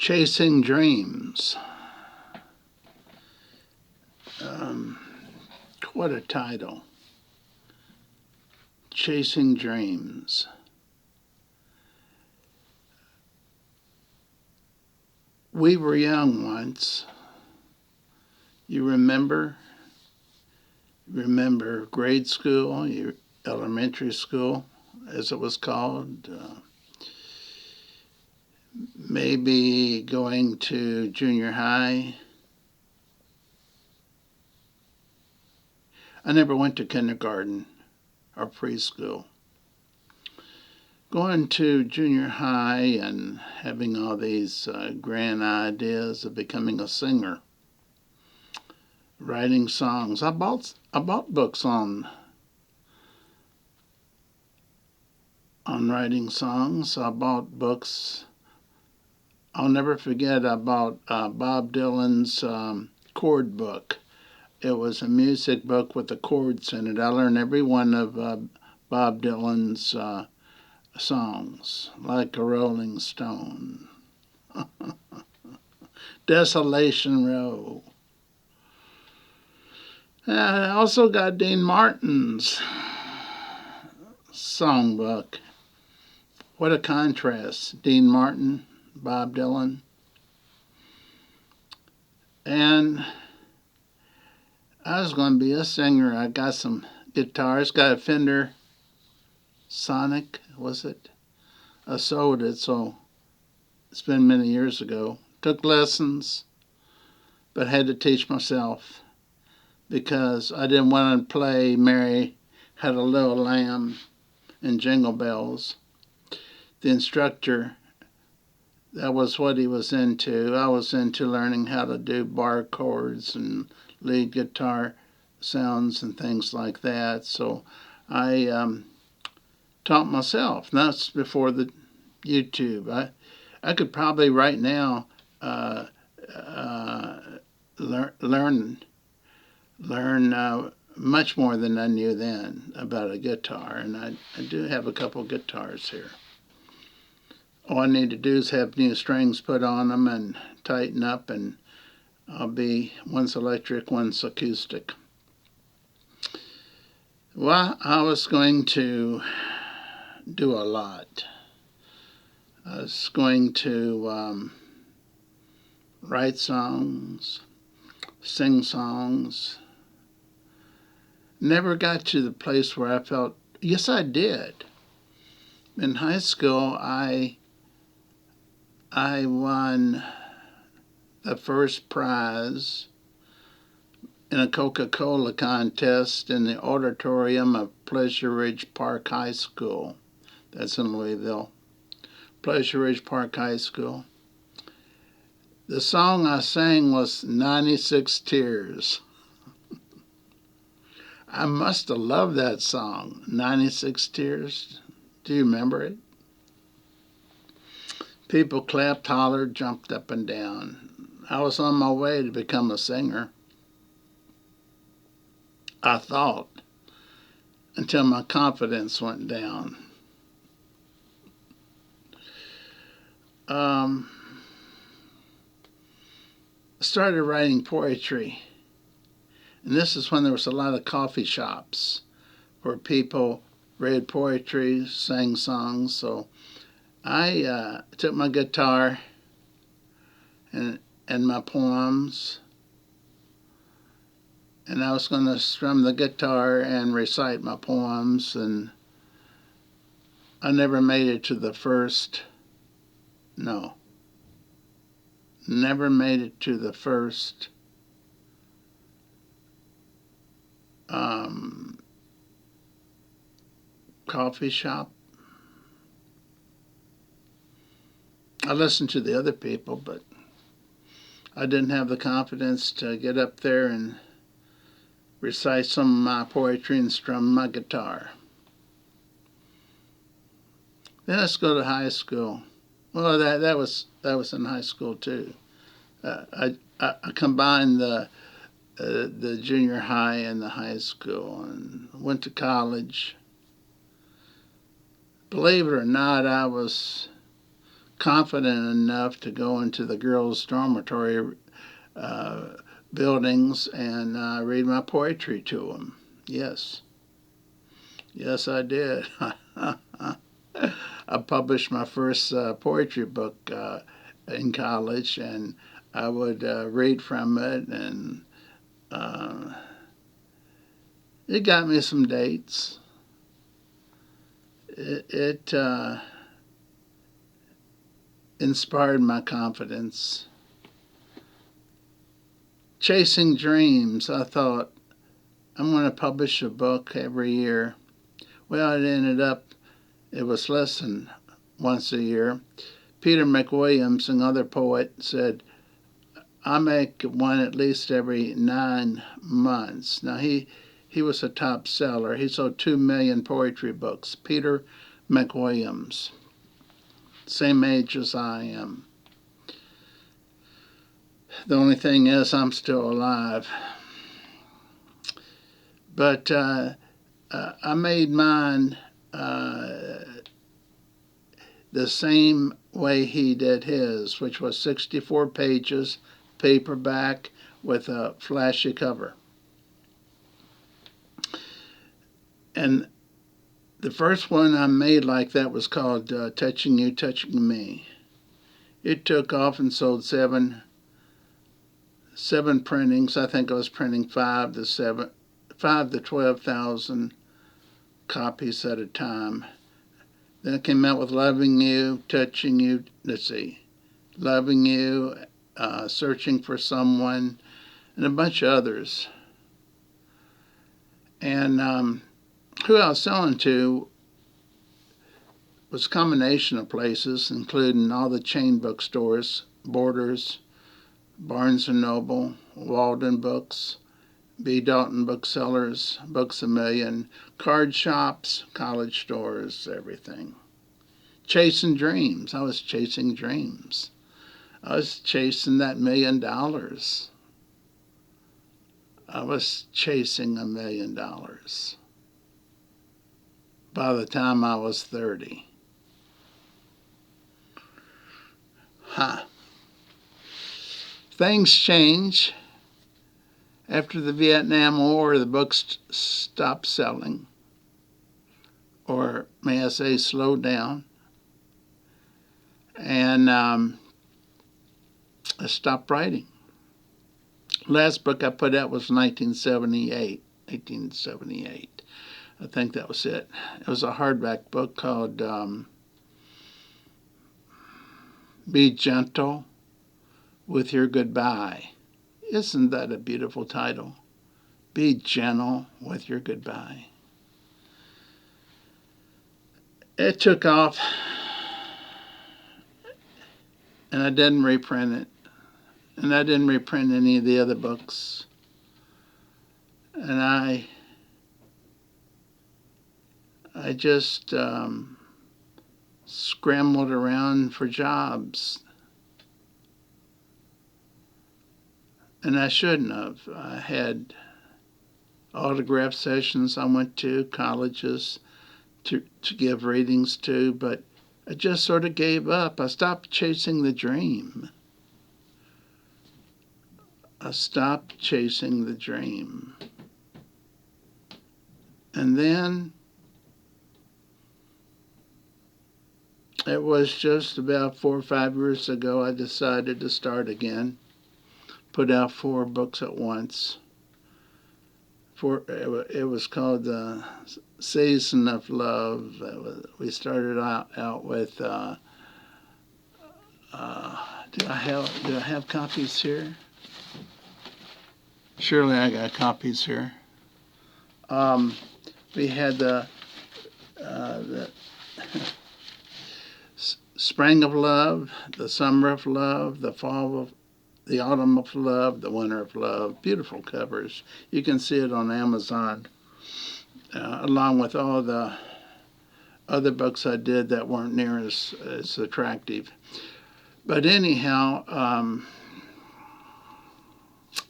Chasing Dreams. Um, what a title. Chasing Dreams. We were young once. You remember? Remember grade school, your elementary school, as it was called. Maybe going to junior high. I never went to kindergarten or preschool. Going to junior high and having all these grand ideas of becoming a singer, writing songs. I bought books on writing songs. I bought books. I'll never forget. I bought Bob Dylan's chord book. It was a music book with the chords in it. I learned every one of Bob Dylan's songs, like a Rolling Stone. Desolation Row. I also got Dean Martin's songbook. What a contrast. Dean Martin, Bob Dylan. And I was going to be a singer. I got some guitars, got a Fender Sonic, was it? I sold it, so it's been many years ago. Took lessons, but had to teach myself because I didn't want to play Mary Had a Little Lamb and Jingle Bells. The instructor, that was what he was into. I was into learning how to do bar chords and lead guitar sounds and things like that. So I taught myself. That's before the YouTube. I could probably right now learn much more than I knew then about a guitar, and I do have a couple guitars here. All I need to do is have new strings put on them and tighten up, and I'll be one's electric, one's acoustic. Well, I was going to do a lot. I was going to write songs, sing songs. Never got to the place where I felt, yes, I did. In high school, I won the first prize in a Coca-Cola contest in the auditorium of Pleasure Ridge Park High School. That's in Louisville. Pleasure Ridge Park High School. The song I sang was 96 Tears. I must have loved that song, 96 Tears. Do you remember it? People clapped, hollered, jumped up and down. I was on my way to become a singer. I thought, until my confidence went down. I started writing poetry. And this is when there was a lot of coffee shops where people read poetry, sang songs. So I took my guitar and my poems, and I was going to strum the guitar and recite my poems, and I never made it to the first. No. Never made it to the first coffee shop. I listened to the other people, but I didn't have the confidence to get up there and recite some of my poetry and strum my guitar. Then let's go to high school. Well, that was in high school too. I combined the junior high and the high school and went to college. Believe it or not, I was confident enough to go into the girls' dormitory uh, buildings and read my poetry to them. Yes, yes, I did. I published my first poetry book in college, and I would read from it, and uh, it got me some dates. It inspired my confidence. Chasing dreams, I thought, I'm going to publish a book every year. Well, it ended up, it was less than once a year. Peter McWilliams, another poet, said, I make one at least every 9 months. Now, he was a top seller. He sold 2 million poetry books. Peter McWilliams, same age as I am. The only thing is, I'm still alive. But I made mine the same way he did his, which was 64 pages, paperback, with a flashy cover. And the first one I made like that was called Touching You, Touching Me. It took off and sold seven printings. I think I was printing 5 to 12,000 copies at a time. Then it came out with Loving You, Touching You, Loving You, Searching for Someone, and a bunch of others. And who I was selling to was a combination of places, including all the chain bookstores, Borders, Barnes & Noble, Walden Books, B. Dalton Booksellers, Books A Million, card shops, college stores, everything. Chasing dreams. I was chasing dreams. I was chasing that $1 million. I was chasing $1 million by the time I was 30. Things change. After the Vietnam War, the books stopped selling, or may I say, slowed down. And I stopped writing. Last book I put out was 1978. I think that was it. It was a hardback book called Be Gentle with Your Goodbye. Isn't that a beautiful title? Be gentle with your goodbye. It took off, and I didn't reprint it. And I didn't reprint any of the other books. And I just scrambled around for jobs. And I shouldn't have. I had autograph sessions I went to, colleges to give readings to, but I just sort of gave up. I stopped chasing the dream. And then it was just about 4 or 5 years ago I decided to start again. Put out 4 books at once. It was called The Season of Love. We started out with. Do I have copies here? Surely I got copies here. We had the Spring of Love, the Summer of Love, the Autumn of Love, the Winter of Love. Beautiful covers. You can see it on Amazon, along with all the other books I did that weren't near as attractive. But anyhow,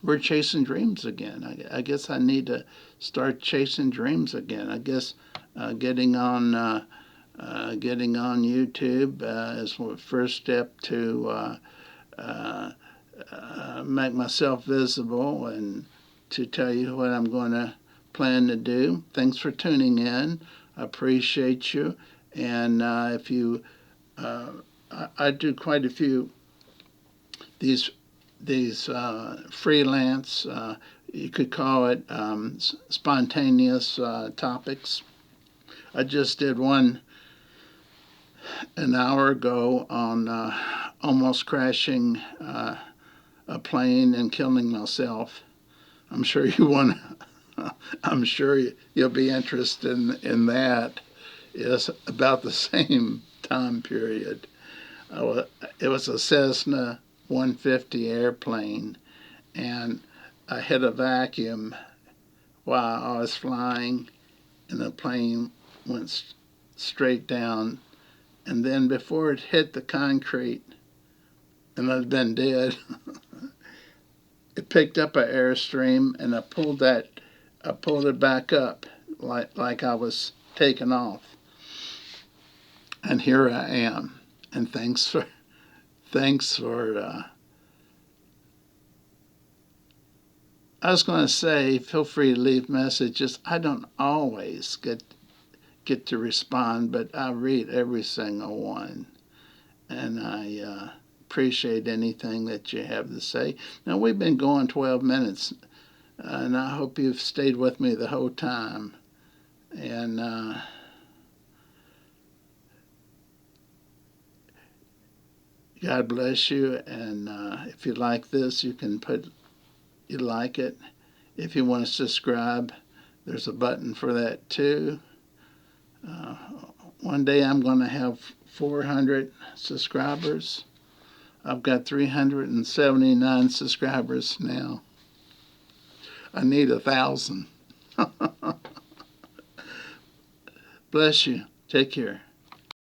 we're chasing dreams again. I guess I need to start chasing dreams again. I guess getting on getting on YouTube is the first step to make myself visible and to tell you what I'm going to plan to do. Thanks for tuning in. I appreciate you. And if you, I do quite a few these freelance. You could call it spontaneous topics. I just did one an hour ago on almost crashing a plane and killing myself. I'm sure you want. I'm sure you'll be interested in that. It's about the same time period. It was a Cessna 150 airplane, and I hit a vacuum while I was flying, and the plane went straight down. And then before it hit the concrete, and I'd been dead, it picked up an airstream, and I pulled it back up like I was taking off. And here I am. And thanks for I was going to say, feel free to leave messages. I don't always get to respond, but I read every single one, and I appreciate anything that you have to say. Now, we've been going 12 minutes, and I hope you've stayed with me the whole time. And God bless you. And if you like this, you can put you like it. If you want to subscribe, there's a button for that too. One day I'm going to have 400 subscribers. I've got 379 subscribers now. I need 1,000. Bless you. Take care.